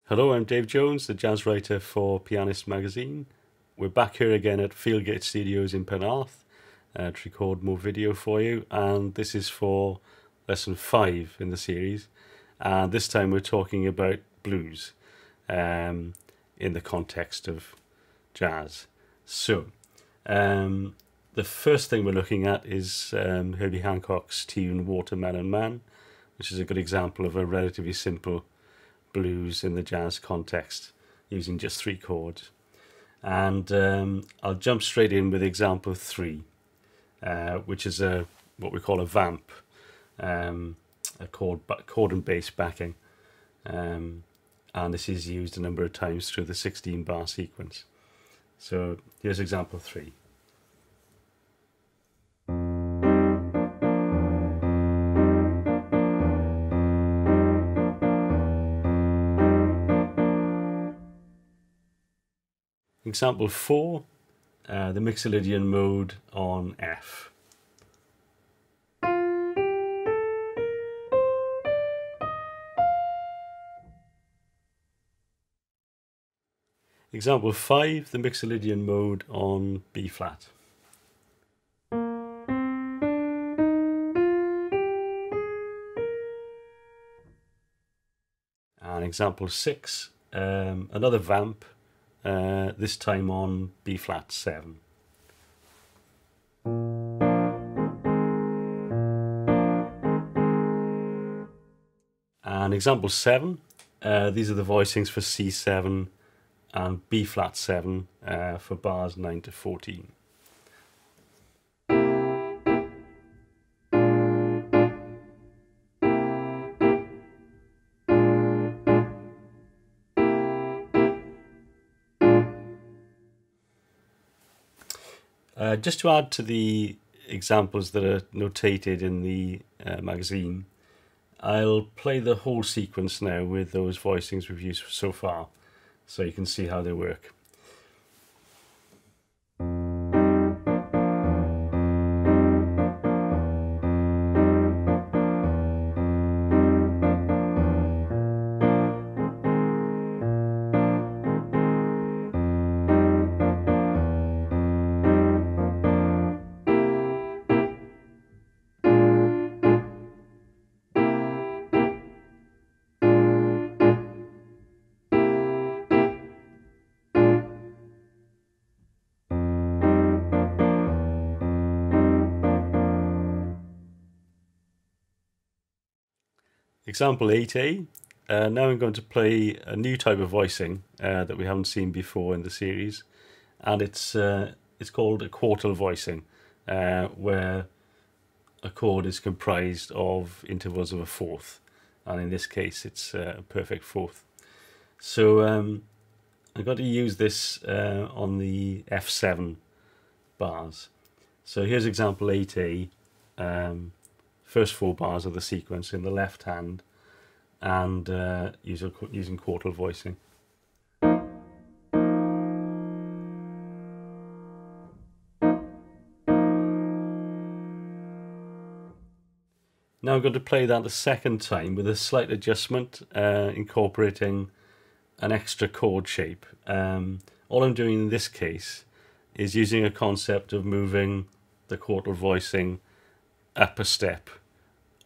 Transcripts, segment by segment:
Hello, I'm Dave Jones, the jazz writer for Pianist magazine. We're back here again at Fieldgate Studios in Penarth to record more video for you, and this is for lesson 5 in the series. And this time we're talking about blues in the context of jazz. So, the first thing we're looking at is Herbie Hancock's tune Watermelon Man, which is a good example of a relatively simple blues in the jazz context using just 3 chords. And I'll jump straight in with example 3, which is what we call a vamp, a chord and bass backing, and this is used a number of times through the 16 bar sequence. So here's example 3. Example 4, the Mixolydian mode on F. Example 5, the Mixolydian mode on B flat. And example 6, another vamp, this time on B flat 7. And example 7, these are the voicings for C7 and B flat 7 for bars 9 to 14. Just to add to the examples that are notated in the magazine, I'll play the whole sequence now with those voicings we've used so far, so you can see how they work. Example 8a, now I'm going to play a new type of voicing that we haven't seen before in the series, and it's called a quartal voicing, where a chord is comprised of intervals of a fourth, and in this case it's a perfect fourth. So I'm going to use this on the F7 bars. So here's example 8a. First 4 bars of the sequence in the left hand, and using quartal voicing. Now I'm going to play that the second time with a slight adjustment, incorporating an extra chord shape. All I'm doing in this case is using a concept of moving the quartal voicing up a step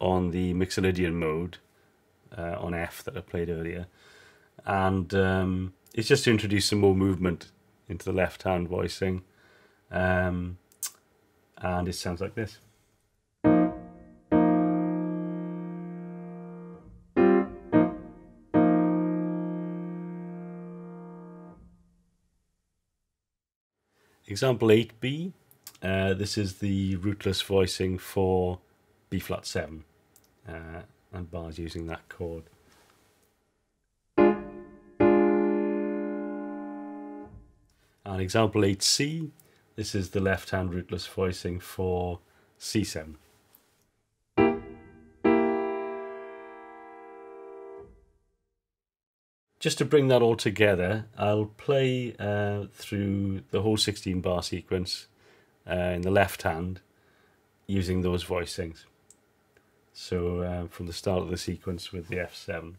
on the Mixolydian mode on F that I played earlier, and it's just to introduce some more movement into the left hand voicing, and it sounds like this. Example 8b, this is the rootless voicing for B flat 7, and bars using that chord. And example 8c, this is the left hand rootless voicing for C7. Just to bring that all together, I'll play through the whole 16 bar sequence in the left hand using those voicings. So from the start of the sequence with the F7.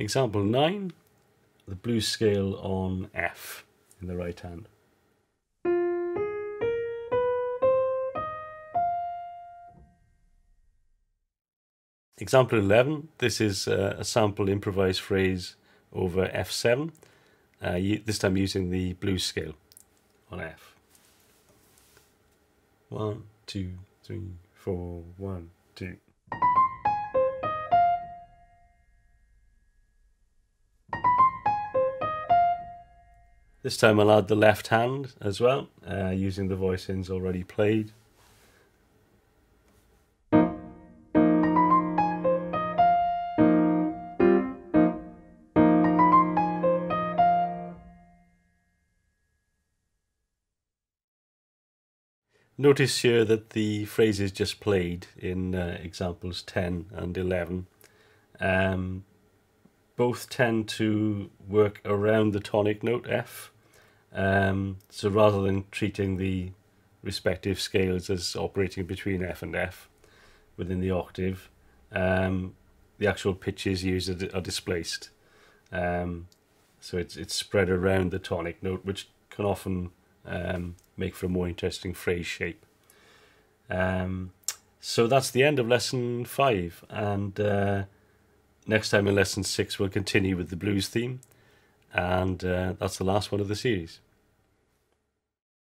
Example 9, the blues scale on F in the right hand. Example 11, this is a sample improvised phrase over F7, this time using the blues scale on F. 1, 2, 3, 4, 1, 2. This time I'll add the left hand as well, using the voicings already played. Notice here that the phrases just played in examples 10 and 11 both tend to work around the tonic note F. So rather than treating the respective scales as operating between F and F within the octave, the actual pitches used are displaced. So it's spread around the tonic note, which can often make for a more interesting phrase shape. So that's the end of lesson 5, and next time in lesson 6 we'll continue with the blues theme, and that's the last one of the series.